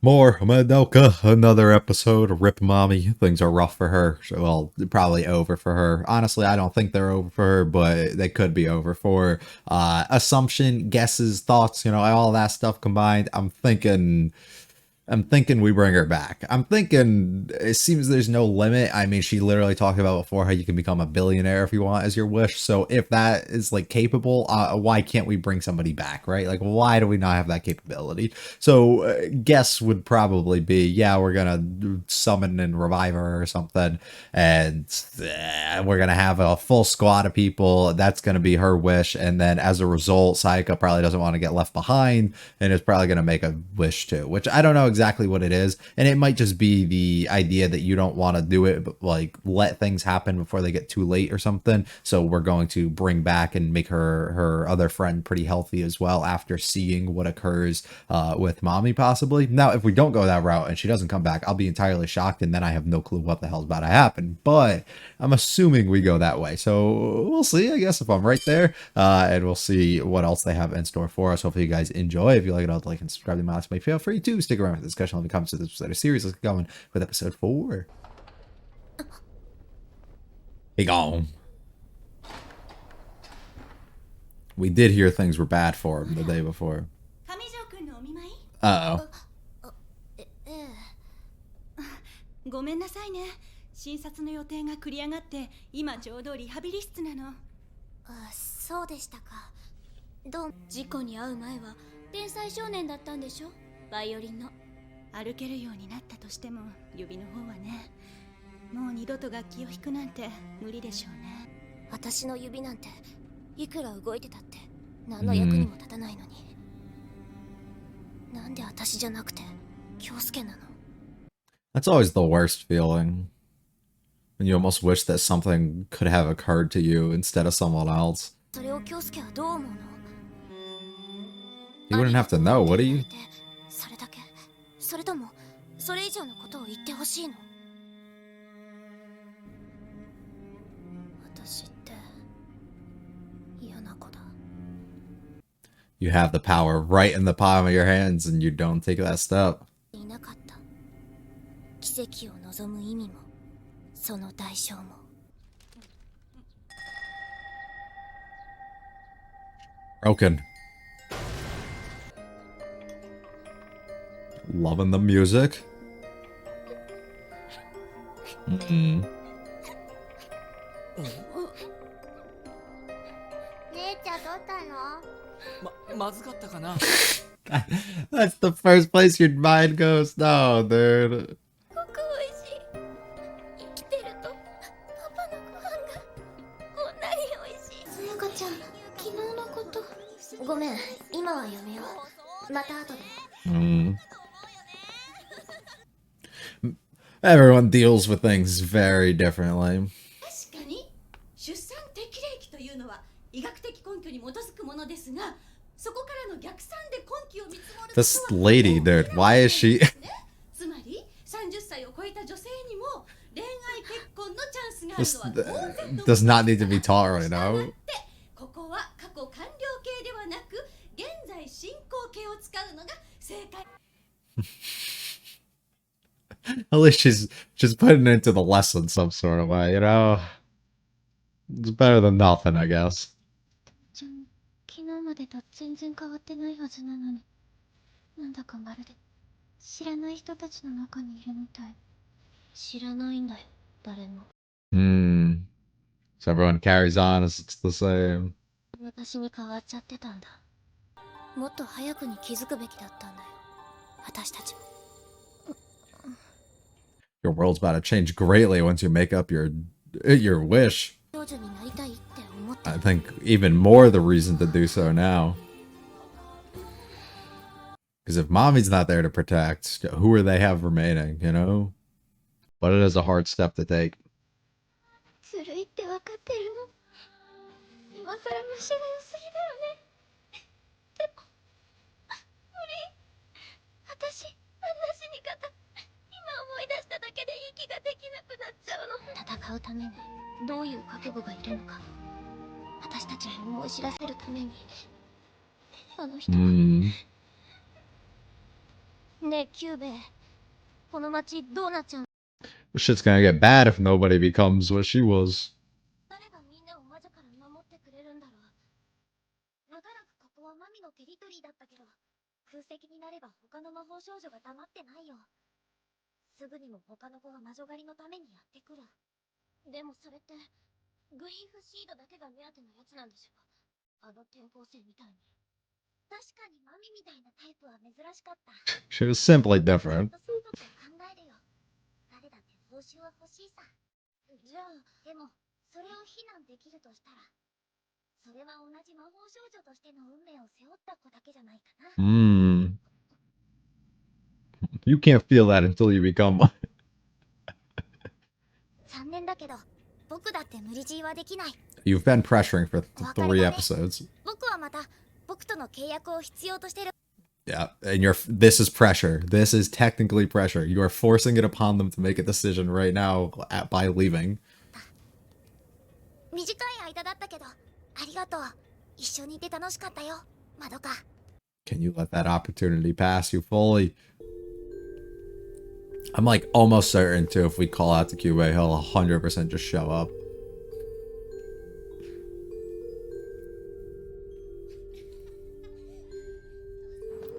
More Madoka, another episode of Rip Mommy. Things are rough for her. Well, probably over for her. Honestly, I don't think they're over for her, but they could be over for her. Assumption, guesses, thoughts, all that stuff combined. I'm thinking we bring her back. I'm thinking it seems there's no limit. I mean, she literally talked about before how you can become a billionaire if you want as your wish. So if that is like capable, why can't we bring somebody back, right? Like, why do we not have that capability? So guess would probably be, yeah, we're gonna summon and revive her or something, and we're gonna have a full squad of people. That's gonna be her wish, and then as a result, Sayaka probably doesn't want to get left behind, and is probably gonna make a wish too, which I don't know exactly what it is, and it might just be the idea that you don't want to do it, but like let things happen before they get too late or something. So we're going to bring back and make her other friend pretty healthy as well after seeing what occurs with mommy possibly. Now, if we don't go that route and she doesn't come back, I'll be entirely shocked, and then I have no clue what the hell's about to happen. But I'm assuming we go that way, so we'll see. I guess if I'm right there, and we'll see what else they have in store for us. Hopefully, you guys enjoy. If you like it, I'll like and subscribe to my last. Feel free to stick around for the discussion. Leave the comments of this episode of series. Let's get going with episode 4. Hey, gone. We did hear things were bad for him the day before. Uh oh. ごめんなさいね。診察の予定が繰り上がって今ちょうどリハビリ室なの。そうでしたか。事故に遭う前は天才少年だったんでしょ。バイオリンの。歩けるようになったとしても指の方はね。もう二度と楽器を弾くなんて無理でしょうね。私の指なんていくら動いてたって何の役にも立たないのに。なんで私じゃなくて京介なの。 That's always the worst feeling. When you almost wish that something could have occurred to you instead of someone else. それを京介はどう思うの。 You wouldn't have to know, would you? それだけ。それともそれ以上のことを言ってほしいの。私って嫌な子だ。 You have the power right in the palm of your hands and you don't take that step. いなかった。奇跡を望む意味もその代償も。 Broken. Loving the music. 姉ちゃんどうしたの？まずかったかな。That's the first place your mind goes. No, dude. すごく美味しい。生きてるとパパのご飯がこんなに美味しい。さやかちゃん、昨日のこと。ごめん、今はやめよう。また後で。Everyone deals with things very differently. 確かに出産適齢期というのは医学的根拠に基づくものですが、そこからの逆算で根拠を見積もることは This lady, dude, why is she? つまり30歳を超えた女性にも恋愛結婚のチャンスがあるのは当然 does not need to be taught right now. ここは過去完了形ではなく現在進行形を使うのが正解。 At least she's putting it into the lesson some sort of way, It's better than nothing, I guess. 昨日までと全然変わってないはずなのに、なんだかまるで知らない人たちの中にいるみたい。知らないんだよ、誰も。So everyone carries on as it's the same. 私に変わっちゃってたんだ。もっと早くに気づくべきだったんだよ、私たちも。 Your world's about to change greatly once you make up your wish. 少女になりたいって思って。 I think even more the reason to do so now. Because if mommy's not there to protect, who are they have remaining, But it is a hard step to take. ずるいって分かってるの。今更虫が良すぎだよね。でも無理。私あんな死に方今思い出しただけで息ができなくなっちゃうの。戦うためにどういう覚悟がいるのか、私たちに思い知らせるために。あの人はねえキューベ、この町どうなっちゃう？ Shit's gonna get bad if nobody becomes what she was. 誰がみんなを魔女から守ってくれるんだろう。長らくここはマミのテリトリーだったけど、空席になれば他の魔法少女が黙ってないよ。すぐにも他の子が魔女狩りのためにやってくる。でもそれって、グリーフシードだけが目当てのやつなんでしょ？あの転校生みたいに。確かにマミみたいなタイプは珍しかった。She was simply different. そういうことを考えるよ。誰だって報酬は欲しいさ。じゃあ、でも、それを非難できるとしたら、それは同じ魔法少女としての運命を背負った子だけじゃないかな。You can't feel that until you become one. 残念だけど、僕だって無理強いはできない。You've been pressuring for お別れ 3だね。episodes. 僕はまた、僕との契約を必要としてる。Yeah, and this is pressure. This is technically pressure. You are forcing it upon them to make a decision right now by leaving. 短い間だったけど、ありがとう。一緒にいて楽しかったよ、マドカ。Can you let that opportunity pass you fully? I'm like almost certain too, if we call out to QA, he'll 100% just show up.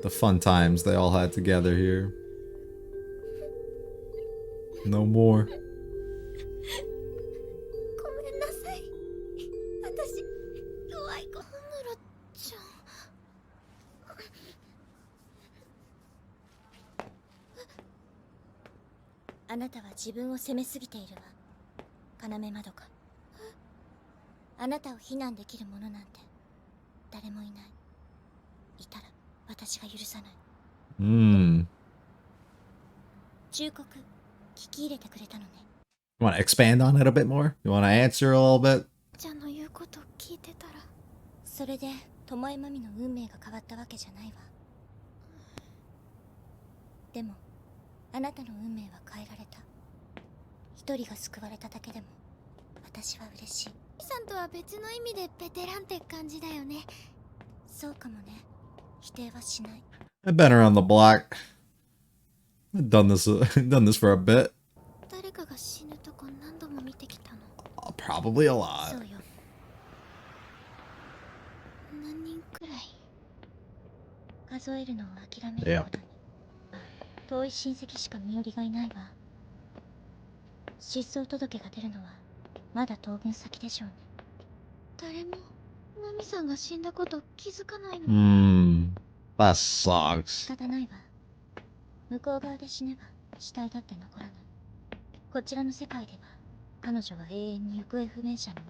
The fun times they all had together here. No more. ごめんなさい。私、弱い子。ムラちゃん。あなたは自分を責めすぎているわ、要まどか。あなたを非難できる者なんて誰もいない。いたら私が許さない。忠告聞き入れてくれたのね。You want to expand on it a bit more? You want to answer a little bit? ちゃんの言うこと聞いてたら。それで巴まみの運命が変わったわけじゃないわ。でもあなたの運命は変えられた。一人が救われただけでも私は嬉しい。さんとは別の意味でベテランって感じだよね。そうかもね。否定はしない。 I've been around the block. I've done this for a bit. 誰かが死ぬとこ何度も見てきたの。Probably a lot. そうよ。何人くらい？数えるのを諦めることに。遠い親戚しか身寄りがいないわ。失踪届が出るのはまだ当分先でしょうね。誰もナミさんが死んだこと気づかないの。That sucks. 仕方ないわ。向こう側で死ねば死体だって残らない。こちらの世界では彼女は永遠に行方不明者の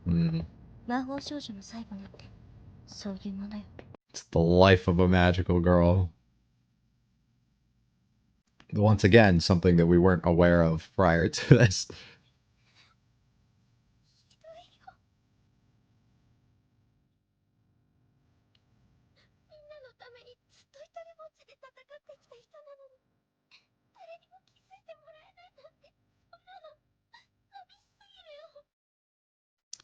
まま。魔法少女の最後なんてそういうものよ。It's the life of a magical girl. Once again, something that we weren't aware of prior to this. みんなのためにずっと一人ぼっちで戦ってきた人なのに、誰にも気づいてもらえないなんて、そんなの寂しすぎるよ。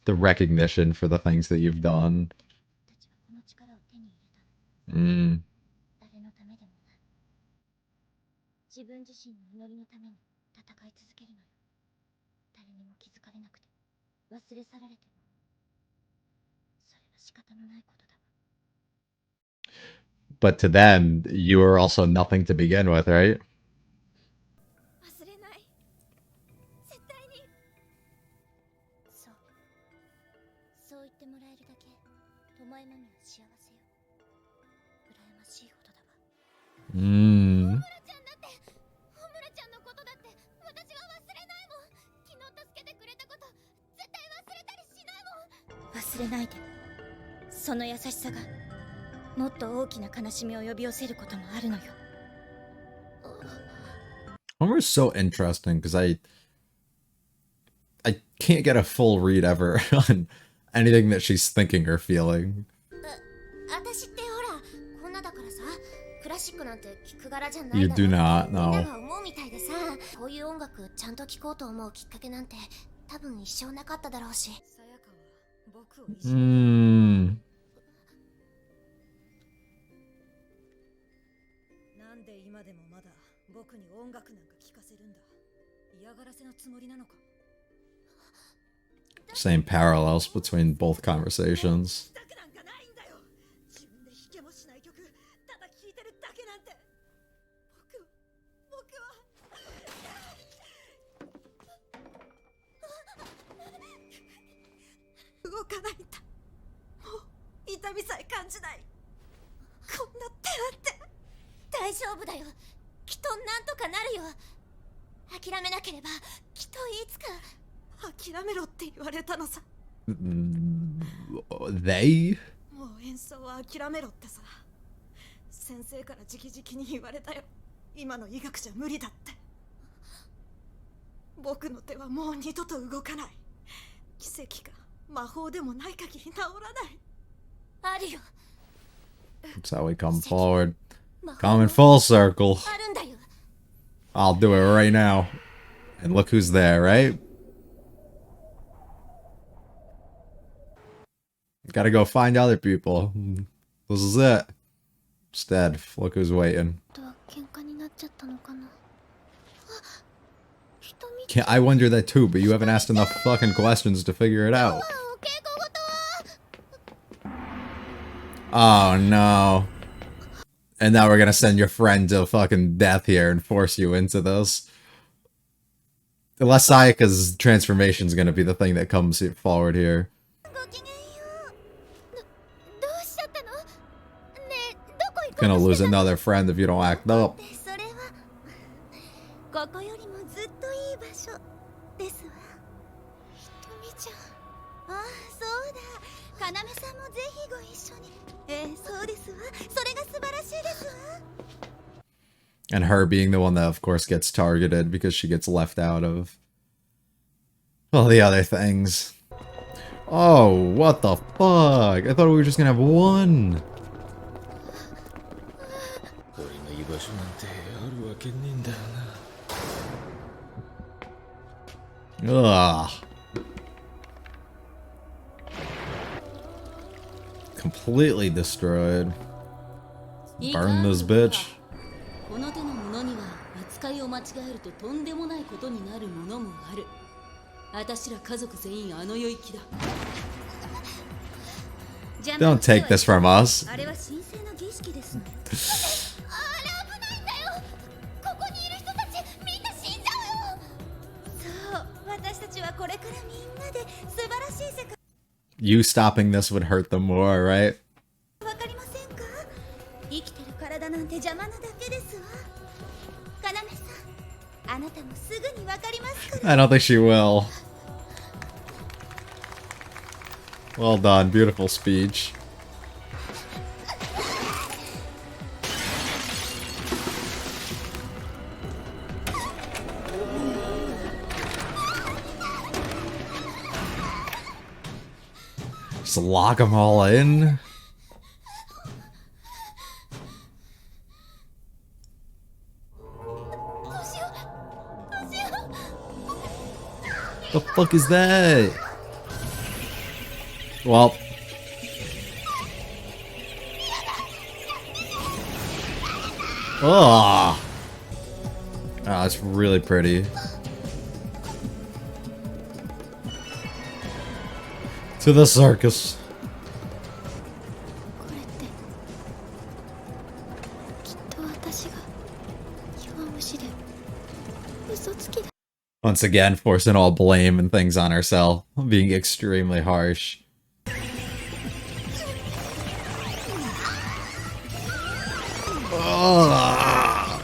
The recognition for the things that you've done. たちはこの力を手に入れたの。誰のためでもない。自分自身の祈りのために戦い続けるのよ。誰にも気づかれなくて忘れ去られても、それは仕方のないことだわ。 But to them, you were also nothing to begin with, right? 忘れない。絶対に。そう。そう言ってもらえるだけ、巴まみは幸せよ。羨ましいほどだわ。大村ちゃんだって、大村ちゃんのことだって私は忘れないもん。昨日助けてくれたこと絶対忘れたりしないもん。忘れないで。その優しさがもっと大きな悲しみを呼び寄せることもあるのよ。Homer's so interesting because I can't get a full read ever on anything that she's thinking or feeling. 私ってほらこんなだからさ、クラシックなんて聞く柄じゃない You だろ。 do not みんな know. が思うみたいでさ、こういう音楽ちゃんと聴こうと思うきっかけなんて多分一生なかっただろうし。さやかは僕を一緒に。なんで今でも僕に音楽なんか聴かせるんだ。嫌がらせのつもりなのか。 Same parallels between both conversations. したくなんかないんだよ。自分で弾けもしない曲、ただ聴いてるだけなんて。僕は動かないんだ。もう痛みさえ感じない。こんな手なんて。大丈夫だよ。きっとなんとかなるよ。諦めなければきっといつか。諦めろって言われたのさ。 They? もう演奏は諦めろってさ。先生から直々に言われたよ。今の医学じゃ無理だって。僕の手はもう二度と動かない。奇跡か魔法でもない限り治らない。あるよ。 That's how we come forward. 魔法 Come in full circle. あるんだよ。 I'll do it right now. And look who's there, right? Gotta go find other people. This is it. Instead, look who's waiting. とは喧嘩になっちゃったのかな。あ、瞳。 Yeah, I wonder that too, but you haven't asked enough fucking questions to figure it out. お稽古事は。 Oh no. And now we're gonna send your friend to fucking death here and force you into this. Unless Sayaka's transformation is gonna be the thing that comes forward here. ごきげんよう。どうしちゃったの？ねえ、どこ行こうとしてた Gonna の？ lose another friend if you don't act up. それはここよりもずっといい場所ですわ。ひとみちゃん。ああ、そうだ。かなめさんもぜひご一緒に。そうですわ。それが素晴らしいですわ。 And her being the one that, of course, gets targeted because she gets left out of all the other things. Oh, what the fuck? I thought we were just gonna have one. Ugh. Completely destroyed. Burn this bitch. この手のものには扱いを間違えるととんでもないことになるものもある。私ら家族全員あの世行きだ。 Don't take this from us. あれは神聖な儀式ですね。あれ危ないんだよ。ここにいる人たちみんな死んじゃうよ。そう、私たちはこれからみんなで素晴らしい世界。 You stopping this would hurt them more, right? わかりませんか？生きてる体なんて邪魔なだけですわ。かなめさん、あなたもすぐにわかりますから。 I don't think she will. Well done. Beautiful speech. Just lock them all in. The fuck is that? Well. Oh. Oh, that's really pretty. To the circus. これってきっと私が弱虫で嘘つきだ。 Once again, forcing all blame and things on herself, being extremely harsh. Ugh.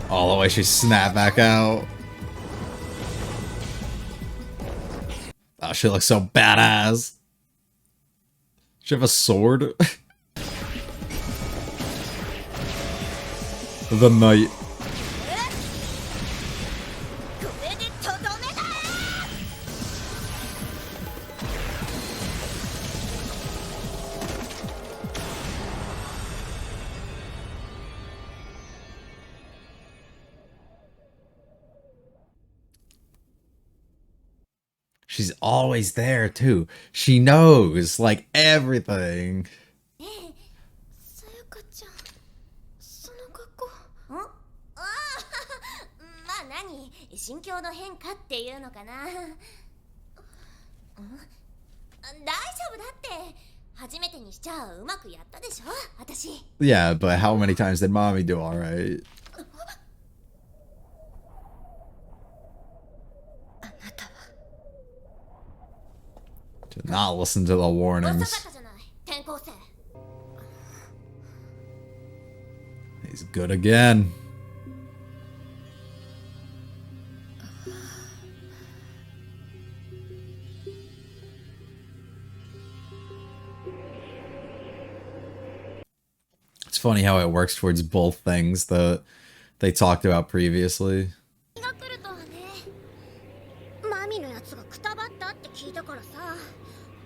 All the way she snapped back out. Oh, she looks so badass. She have a sword? The knight. これでとどめだ。 She She's always there too. She knows like everything. さやかちゃんその格好んああまあ何心境の変化っていうのかな大丈夫だって初めてにしちゃうまくやったでしょ私 Yeah, but how many times did mommy do all right? あなたは To not listen to the 遅か warnings. ったじゃない転校生 He's good again. It's funny how it works towards both things that they talked about previously. が来るとはねマミのやつがくたばったって聞いたからさ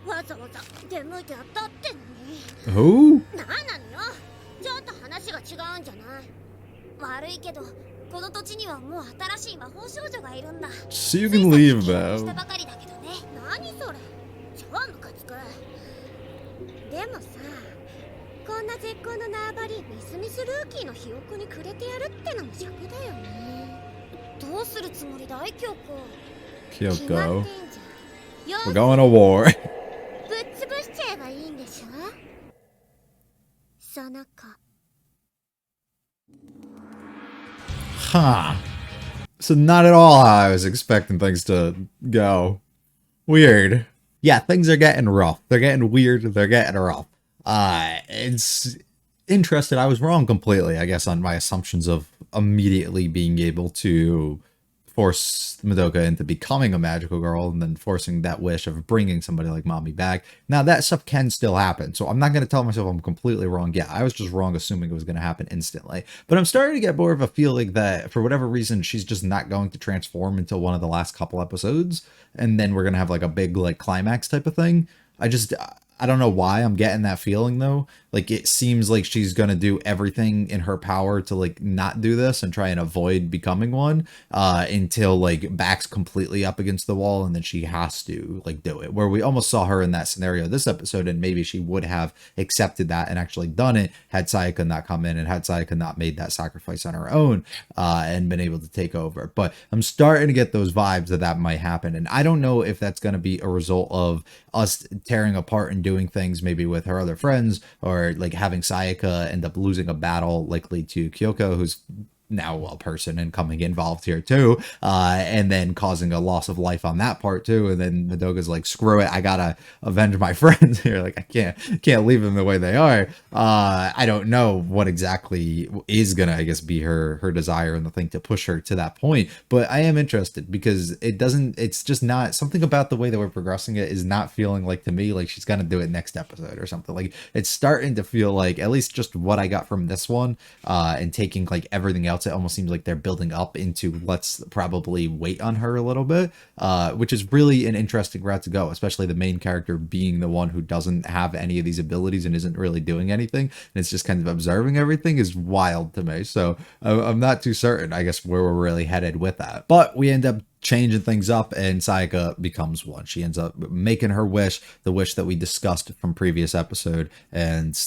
わざわざ出向いてやったってのに Who? なんなのよちょっと話が違うんじゃない悪いけどこの土地にはもう新しい魔法少女がいるんだ So you can leave した though. ばかりだけどね何それ超ムカつくでもさこんな絶好の縄張りミスミスルーキーのひよこにくれてやるってのも尺だよねどうするつもりだい京子決まってん Kyoko. じゃん We're going to war. ぶっ潰しちゃえばいいんでしょその子 Huh. So not at all how I was expecting things to go. Weird. Yeah, things are getting rough. They're getting weird. They're getting rough. It's interesting. I was wrong completely, I guess, on my assumptions of immediately being able to force Madoka into becoming a magical girl and then forcing that wish of bringing somebody like mommy back. Now, that stuff can still happen, so I'm not going to tell myself I'm completely wrong. Yeah, I was just wrong assuming it was going to happen instantly. But I'm starting to get more of a feeling that, for whatever reason, she's just not going to transform until one of the last couple episodes, and then we're going to have like a big like climax type of thing. I don't know why I'm getting that feeling though. Like it seems like she's gonna do everything in her power to like not do this and try and avoid becoming one until like back's completely up against the wall and then she has to like do it. Where we almost saw her in that scenario this episode and maybe she would have accepted that and actually done it had Sayaka not come in and had Sayaka not made that sacrifice on her own and been able to take over. But I'm starting to get those vibes that that might happen, and I don't know if that's gonna be a result of us tearing apart and doing things maybe with her other friends, or like having Sayaka end up losing a battle likely to Kyoko, who's now a person and coming involved here too, and then causing a loss of life on that part too, and then Madoka's like, screw it, I gotta avenge my friends here. Like I can't leave them the way they are. I don't know what exactly is gonna, I guess, be her desire and the thing to push her to that point, but I am interested because it's just not something about the way that we're progressing it is not feeling like to me like she's gonna do it next episode or something. Like it's starting to feel like, at least just what I got from this one, and taking like everything else, it almost seems like they're building up into let's probably wait on her a little bit, which is really an interesting route to go, especially the main character being the one who doesn't have any of these abilities and isn't really doing anything, and it's just kind of observing everything is wild to me. So I'm not too certain, I guess, where we're really headed with that. But we end up changing things up and Sayaka becomes one. She ends up making her wish, the wish that we discussed from previous episode, and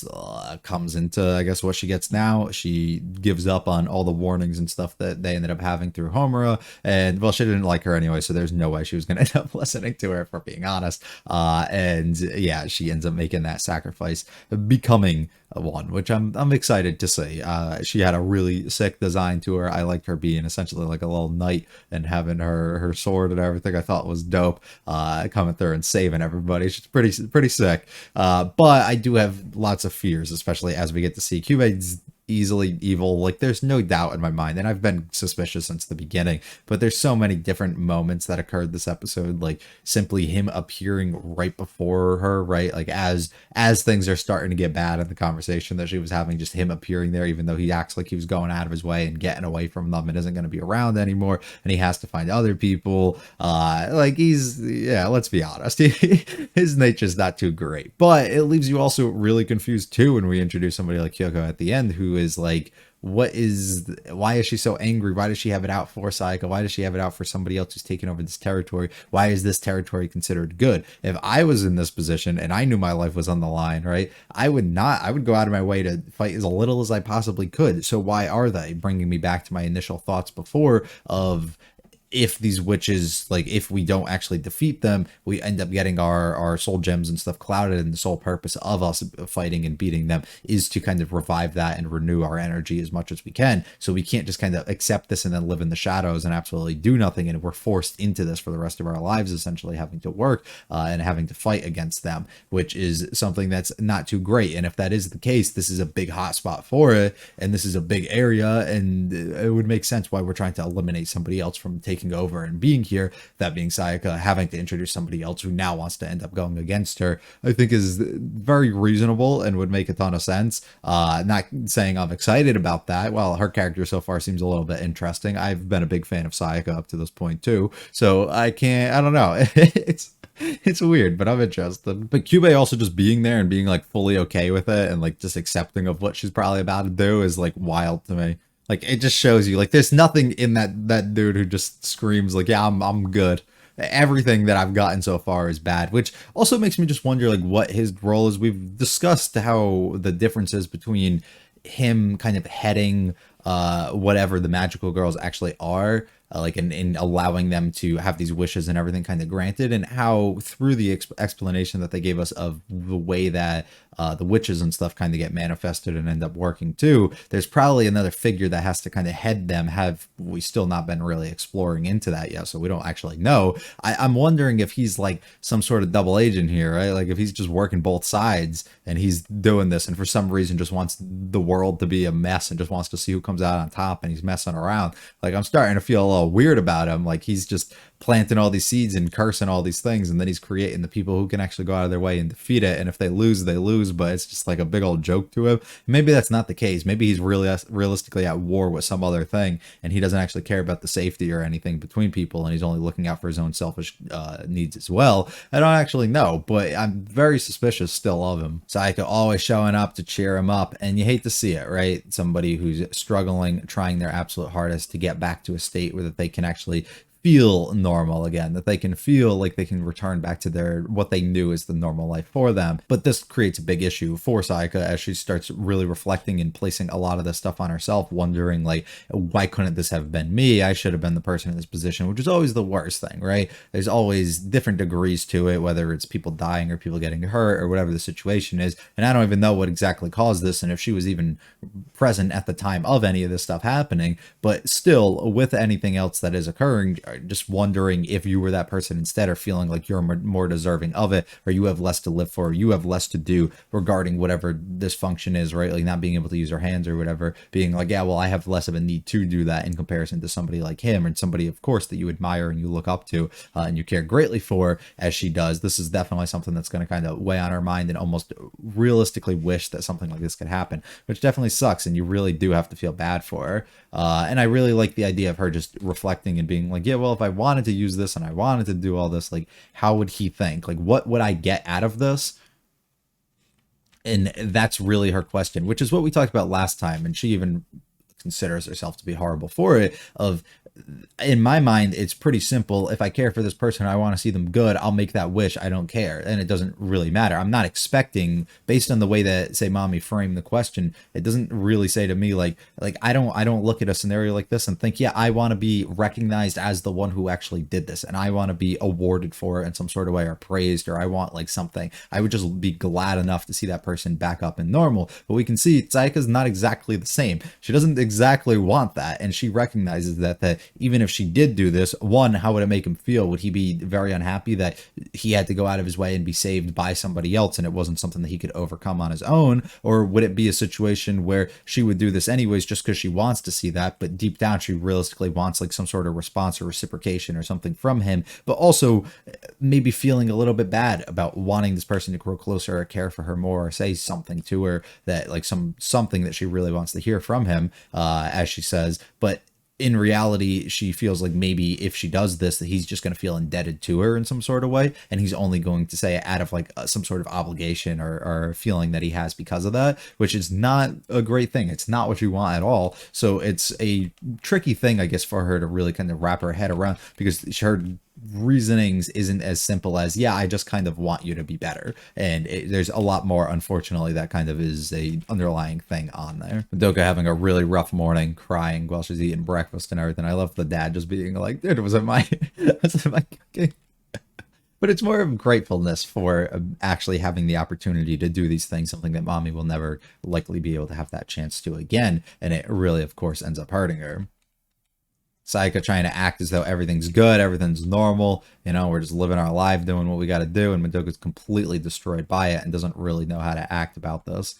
comes into, I guess, what she gets now. She gives up on all the warnings and stuff that they ended up having through Homura, and well, she didn't like her anyway, so there's no way she was going to end up listening to her, for being honest. And yeah, she ends up making that sacrifice, becoming one, which I'm excited to see. She had a really sick design to her. I liked her being essentially like a little knight and having her sword and everything. I thought was dope. Coming through and saving everybody. She's pretty sick. But I do have lots of fears, especially as we get to see Kyubei's easily evil. Like there's no doubt in my mind, and I've been suspicious since the beginning, but there's so many different moments that occurred this episode, like simply him appearing right before her, right, like as things are starting to get bad in the conversation that she was having, just him appearing there even though he acts like he was going out of his way and getting away from them and isn't going to be around anymore, and he has to find other people. Like let's be honest, his nature's not too great, but it leaves you also really confused too when we introduce somebody like Kyoko at the end, who is like why is she so angry? Why does she have it out for Sayaka? Why does she have it out for somebody else who's taken over this territory? Why is this territory considered good? If I was in this position and I knew my life was on the line, right, I would go out of my way to fight as little as I possibly could. So why are they? Bringing me back to my initial thoughts before of, if these witches, like, if we don't actually defeat them, we end up getting our soul gems and stuff clouded, and the sole purpose of us fighting and beating them is to kind of revive that and renew our energy as much as we can. So we can't just kind of accept this and then live in the shadows and absolutely do nothing, and we're forced into this for the rest of our lives, essentially having to work and having to fight against them, which is something that's not too great. And if that is the case, this is a big hot spot for it, and this is a big area, and it would make sense why we're trying to eliminate somebody else from taking over and being here. That being Sayaka having to introduce somebody else who now wants to end up going against her, I think is very reasonable and would make a ton of sense. Not saying I'm excited about that. Well, her character so far seems a little bit interesting. I've been a big fan of Sayaka up to this point too, so I don't know. It's weird, but I'm interested. But Kyubey also just being there and being like fully okay with it and like just accepting of what she's probably about to do is like wild to me. Like, it just shows you, like, there's nothing in that dude who just screams, like, yeah, I'm good. Everything that I've gotten so far is bad, which also makes me just wonder, like, what his role is. We've discussed how the differences between him kind of heading whatever the magical girls actually are, like in allowing them to have these wishes and everything kind of granted, and how through the explanation that they gave us of the way that the witches and stuff kind of get manifested and end up working too, there's probably another figure that has to kind of head them. Have we still not been really exploring into that yet, so we don't actually know. I'm wondering if he's like some sort of double agent here, right? Like if he's just working both sides and he's doing this and for some reason just wants the world to be a mess and just wants to see who comes out on top, and he's messing around. Like, I'm starting to feel a little weird about him. Like, he's just planting all these seeds and cursing all these things, and then he's creating the people who can actually go out of their way and defeat it, and if they lose, they lose, but it's just like a big old joke to him. Maybe that's not the case. Maybe he's really realistically at war with some other thing, and he doesn't actually care about the safety or anything between people, and he's only looking out for his own selfish needs as well. I don't actually know, but I'm very suspicious still of him. Sayaka always showing up to cheer him up, and you hate to see it, right? Somebody who's struggling, trying their absolute hardest to get back to a state where that they can actually feel normal again, that they can feel like they can return back to their what they knew is the normal life for them. But this creates a big issue for Sayaka as she starts really reflecting and placing a lot of this stuff on herself, wondering like, why couldn't this have been me? I should have been the person in this position, which is always the worst thing, right? There's always different degrees to it, whether it's people dying or people getting hurt or whatever the situation is. And I don't even know what exactly caused this, and if she was even present at the time of any of this stuff happening. But still, with anything else that is occurring, just wondering if you were that person instead, or feeling like you're more deserving of it, or you have less to live for, or you have less to do regarding whatever this function is, right? Like not being able to use your hands or whatever, being like, yeah, well, I have less of a need to do that in comparison to somebody like him, and somebody, of course, that you admire and you look up to and you care greatly for, as she does. This is definitely something that's going to kind of weigh on her mind and almost realistically wish that something like this could happen, which definitely sucks, and you really do have to feel bad for her. And I really like the idea of her just reflecting and being like, yeah, well, if I wanted to use this and I wanted to do all this, like, how would he think? Like, what would I get out of this? And that's really her question, which is what we talked about last time. And she even considers herself to be horrible for it. Of, in my mind, it's pretty simple. If I care for this person, I want to see them good, I'll make that wish. I don't care, and it doesn't really matter. I'm not expecting, based on the way that, say, Mommy framed the question, it doesn't really say to me like I don't look at a scenario like this and think, yeah, I want to be recognized as the one who actually did this, and I want to be awarded for it in some sort of way, or praised, or I want like something. I would just be glad enough to see that person back up and normal. But we can see Sayaka's not exactly the same. She doesn't exactly want that, and she recognizes that even if she did do this, one, how would it make him feel? Would he be very unhappy that he had to go out of his way and be saved by somebody else, and it wasn't something that he could overcome on his own? Or would it be a situation where she would do this anyways just because she wants to see that, but deep down she realistically wants like some sort of response or reciprocation or something from him, but also maybe feeling a little bit bad about wanting this person to grow closer or care for her more, or say something to her that like something that she really wants to hear from him, as she says. But in reality, she feels like maybe if she does this, that he's just going to feel indebted to her in some sort of way. And he's only going to say it out of like some sort of obligation or feeling that he has because of that, which is not a great thing. It's not what you want at all. So it's a tricky thing, I guess, for her to really kind of wrap her head around, because her reasonings isn't as simple as, yeah, I just kind of want you to be better. And there's a lot more, unfortunately, that kind of is a underlying thing on there. Madoka having a really rough morning, crying while she's eating breakfast and everything. I love the dad just being like, dude, was it my cooking? But it's more of gratefulness for actually having the opportunity to do these things, something that mommy will never likely be able to have that chance to again. And it really, of course, ends up hurting her. Sayaka trying to act as though everything's good, everything's normal, you know, we're just living our life, doing what we got to do, and Madoka's completely destroyed by it and doesn't really know how to act about this.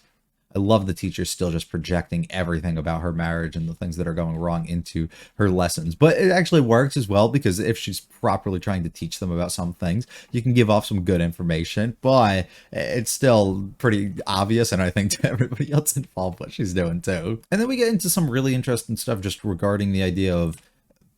I love the teacher still just projecting everything about her marriage and the things that are going wrong into her lessons. But it actually works as well, because if she's properly trying to teach them about some things, you can give off some good information, but it's still pretty obvious, and I think to everybody else involved, what she's doing too. And then we get into some really interesting stuff just regarding the idea of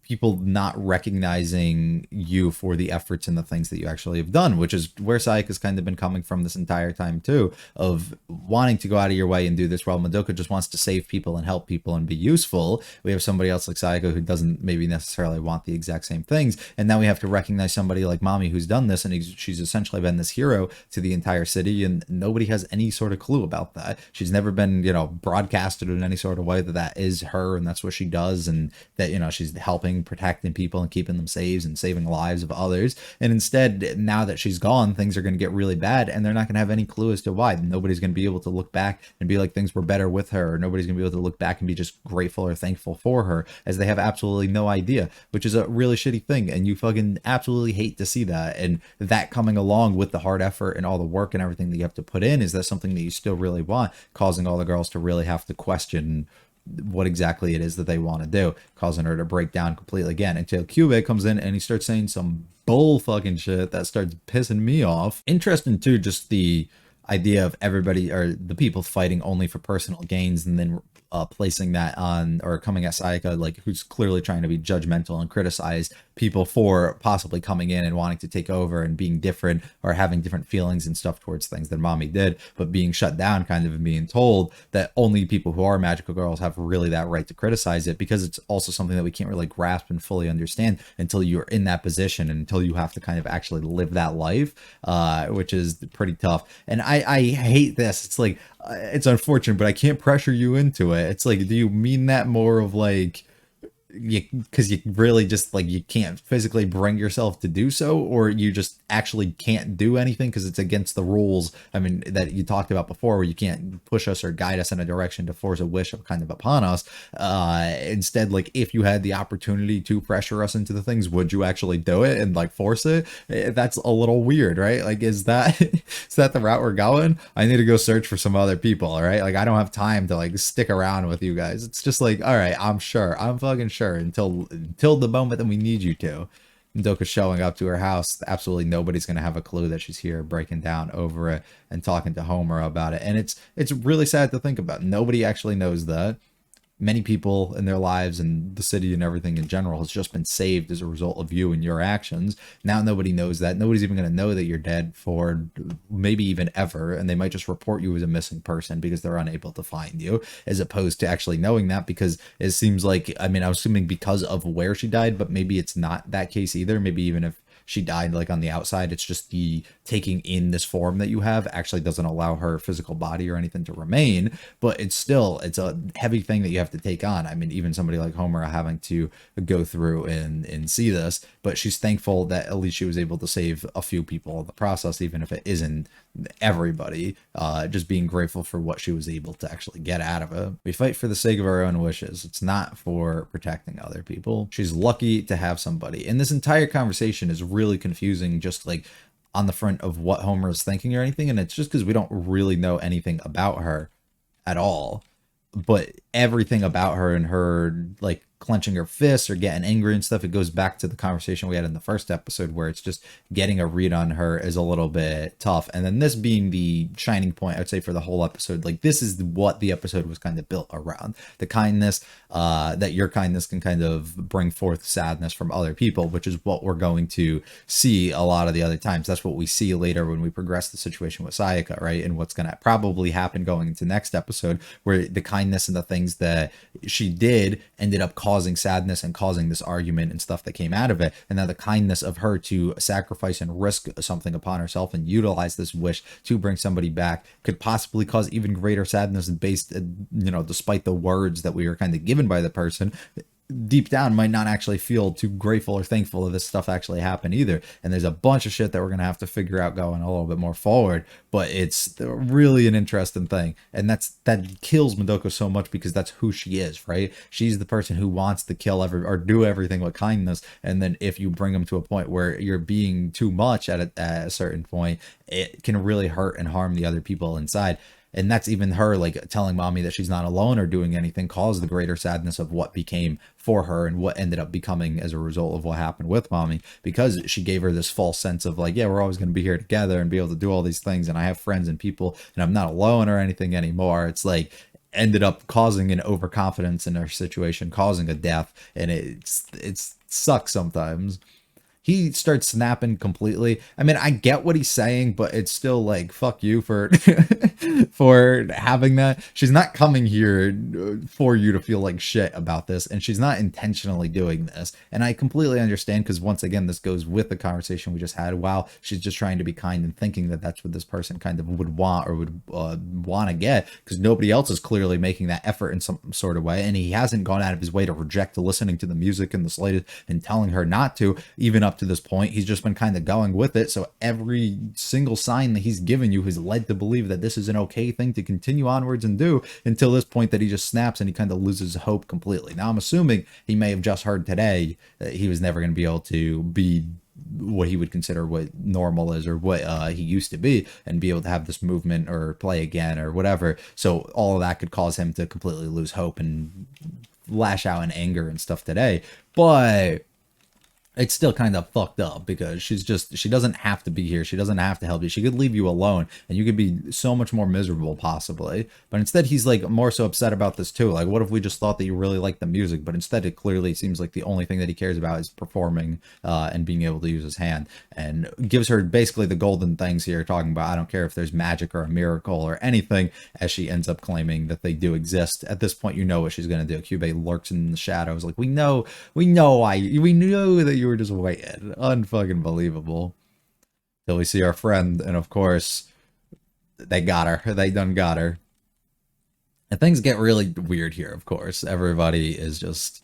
people not recognizing you for the efforts and the things that you actually have done, which is where Sayaka's kind of been coming from this entire time too, of wanting to go out of your way and do this, while Madoka just wants to save people and help people and be useful. We have somebody else like Sayaka who doesn't maybe necessarily want the exact same things, and now we have to recognize somebody like Mami who's done this, and she's essentially been this hero to the entire city, and nobody has any sort of clue about that. She's never been, you know, broadcasted in any sort of way that that is her and that's what she does, and that, you know, she's helping protecting people and keeping them safe and saving lives of others. And instead, now that she's gone, things are going to get really bad, and they're not going to have any clue as to why. Nobody's going to be able to look back and be like things were better with her, or nobody's going to be able to look back and be just grateful or thankful for her, as they have absolutely no idea, which is a really shitty thing. And you fucking absolutely hate to see that. And that coming along with the hard effort and all the work and everything that you have to put in, is that something that you still really want, causing all the girls to really have to question what exactly it is that they want to do, causing her to break down completely again, until Kyubey comes in and he starts saying some bull fucking shit that starts pissing me off. Interesting too, just the idea of everybody, or the people, fighting only for personal gains, and then placing that on, or coming at Sayaka, like, who's clearly trying to be judgmental and criticize people for possibly coming in and wanting to take over and being different, or having different feelings and stuff towards things than Mommy did, but being shut down, kind of, and being told that only people who are magical girls have really that right to criticize it, because it's also something that we can't really grasp and fully understand until you're in that position, and until you have to kind of actually live that life, which is pretty tough. And I hate this. It's like, it's unfortunate, but I can't pressure you into it. It's like, do you mean that more of like, because you really just, like, you can't physically bring yourself to do so, or you just actually can't do anything because it's against the rules, I mean, that you talked about before, where you can't push us or guide us in a direction to force a wish of kind of upon us. Instead, like, if you had the opportunity to pressure us into the things, would you actually do it and like force it? That's a little weird, right? Like, is that is that the route we're going? I need to go search for some other people, all right? Like, I don't have time to like stick around with you guys. It's just like, all right, I'm fucking sure, until the moment that we need you to. Madoka showing up to her house, absolutely nobody's going to have a clue that she's here, breaking down over it and talking to Homura about it. And it's really sad to think about. Nobody actually knows that. Many people in their lives and the city and everything in general has just been saved as a result of you and your actions. Now nobody knows that. Nobody's even going to know that you're dead for maybe even ever, and they might just report you as a missing person because they're unable to find you, as opposed to actually knowing that, because it seems like, I mean, I was assuming because of where she died, but maybe it's not that case either. Maybe even if she died like on the outside, it's just the taking in this form that you have actually doesn't allow her physical body or anything to remain, but it's a heavy thing that you have to take on. I mean, even somebody like Homura having to go through and see this, but she's thankful that at least she was able to save a few people in the process, even if it isn't everybody. Just being grateful for what she was able to actually get out of it. We fight for the sake of our own wishes. It's not for protecting other people. She's lucky to have somebody. And this entire conversation is really confusing, just like on the front of what Homer is thinking or anything. And it's just because we don't really know anything about her at all. But everything about her and her like clenching her fists or getting angry and stuff. It goes back to the conversation we had in the first episode where it's just getting a read on her is a little bit tough. And then this being the shining point, I'd say, for the whole episode, like this is what the episode was kind of built around. The kindness, that your kindness can kind of bring forth sadness from other people, which is what we're going to see a lot of the other times. That's what we see later when we progress the situation with Sayaka, right? And what's going to probably happen going into next episode, where the kindness and the things that she did ended up causing sadness and causing this argument and stuff that came out of it. And now the kindness of her to sacrifice and risk something upon herself and utilize this wish to bring somebody back could possibly cause even greater sadness based, despite the words that we were kind of given by the person. Deep down might not actually feel too grateful or thankful that this stuff actually happened either. And there's a bunch of shit that we're going to have to figure out going a little bit more forward, but it's really an interesting thing. And that kills Madoka so much because that's who she is, right? She's the person who wants to kill or do everything with kindness. And then if you bring them to a point where you're being too much at a certain point, it can really hurt and harm the other people inside. And that's even her like telling mommy that she's not alone or doing anything caused the greater sadness of what became for her and what ended up becoming as a result of what happened with mommy, because she gave her this false sense of like, yeah, we're always going to be here together and be able to do all these things. And I have friends and people and I'm not alone or anything anymore. It's like ended up causing an overconfidence in her situation, causing a death. And it's sucks sometimes. He starts snapping completely. I mean, I get what he's saying, but it's still like, fuck you for for having that. She's not coming here for you to feel like shit about this, and she's not intentionally doing this. And I completely understand, because once again, this goes with the conversation we just had. Wow, she's just trying to be kind and thinking that that's what this person kind of would want or would want to get, because nobody else is clearly making that effort in some sort of way, and he hasn't gone out of his way to reject listening to the music in the slightest and telling her not to, even up to this point. He's just been kind of going with it. So every single sign that he's given you has led to believe that this is an okay thing to continue onwards and do, until this point that he just snaps and he kind of loses hope completely. Now I'm assuming he may have just heard today that he was never going to be able to be what he would consider what normal is, or what he used to be, and be able to have this movement or play again or whatever. So all of that could cause him to completely lose hope and lash out in anger and stuff today. But it's still kind of fucked up, because she doesn't have to be here. She doesn't have to help you. She could leave you alone and you could be so much more miserable possibly. But instead he's like more so upset about this too. Like, what if we just thought that you really liked the music? But instead it clearly seems like the only thing that he cares about is performing and being able to use his hand, and gives her basically the golden things here, talking about, I don't care if there's magic or a miracle or anything, as she ends up claiming that they do exist. At this point, you know what she's going to do. Kyubey lurks in the shadows like, we know that you were just waiting. Unfucking believable. Till we see our friend, and of course, they got her. They done got her. And things get really weird here, of course. Everybody is just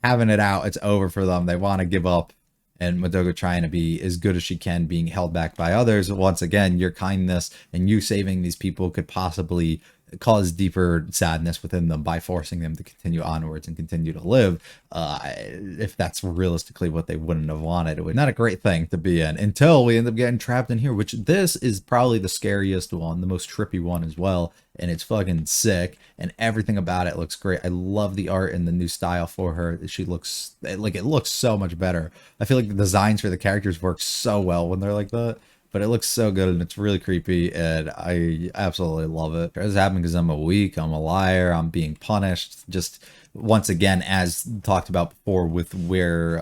having it out. It's over for them. They want to give up. And Madoka trying to be as good as she can, being held back by others. Once again, your kindness and you saving these people could possibly cause deeper sadness within them by forcing them to continue onwards and continue to live, if that's realistically what they wouldn't have wanted. It was not a great thing to be in, until we end up getting trapped in here, which this is probably the scariest one, the most trippy one as well, and it's fucking sick, and everything about it looks great. I love the art and the new style for her. She looks like, it looks so much better. I feel like the designs for the characters work so well when they're like that. But it looks so good, and it's really creepy, and I absolutely love it. This happened because I'm a weak, I'm a liar, I'm being punished. Just once again, as talked about before, with where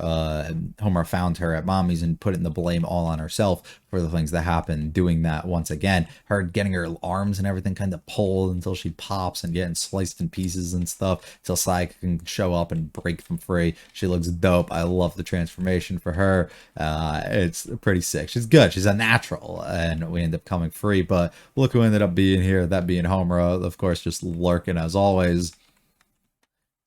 Homer found her at mommy's and putting the blame all on herself for the things that happened, doing that once again, her getting her arms and everything kind of pulled until she pops and getting sliced in pieces and stuff, until Sayaka can show up and break them free. She looks dope. I love the transformation for her. It's pretty sick. She's good. She's a natural, and we end up coming free. But look who ended up being here, that being Homer, of course, just lurking as always.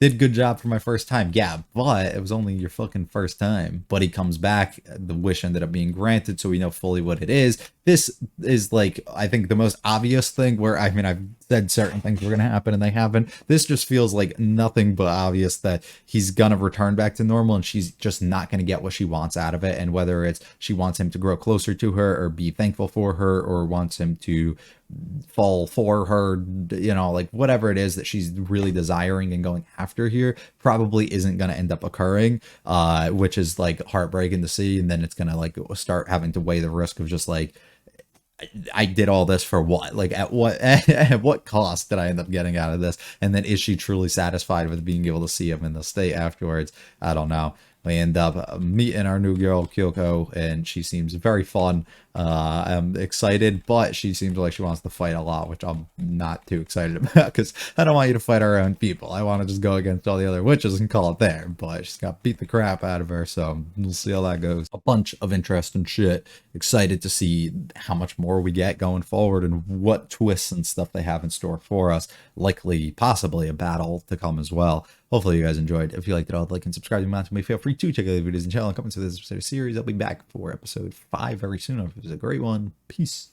Did good job for my first time. Yeah, but it was only your fucking first time. But he comes back. The wish ended up being granted, so we know fully what it is. this is like, I think the most obvious thing where, I mean, I've said certain things were going to happen and they happen. This just feels like nothing but obvious that he's going to return back to normal and she's just not going to get what she wants out of it. And whether it's she wants him to grow closer to her or be thankful for her or wants him to fall for her, you know, like whatever it is that she's really desiring and going after here probably isn't going to end up occurring, which is like heartbreaking to see. And then it's going to like start having to weigh the risk of just like, I did all this for what? Like at what cost did I end up getting out of this? And then is she truly satisfied with being able to see him in the state afterwards? I don't know. We end up meeting our new girl Kyoko, and she seems very fun. I'm excited, but she seems like she wants to fight a lot, which I'm not too excited about because I don't want you to fight our own people. I want to just go against all the other witches and call it there. But she's got to beat the crap out of her, so we'll see how that goes. A bunch of interesting shit. Excited to see how much more we get going forward and what twists and stuff they have in store for us. Likely, possibly a battle to come as well. Hopefully you guys enjoyed. If you liked it all, like and subscribe to me. Feel free to check out the videos and channel and comments to this episode of series. I'll be back for episode 5 very soon. It was a great one. Peace.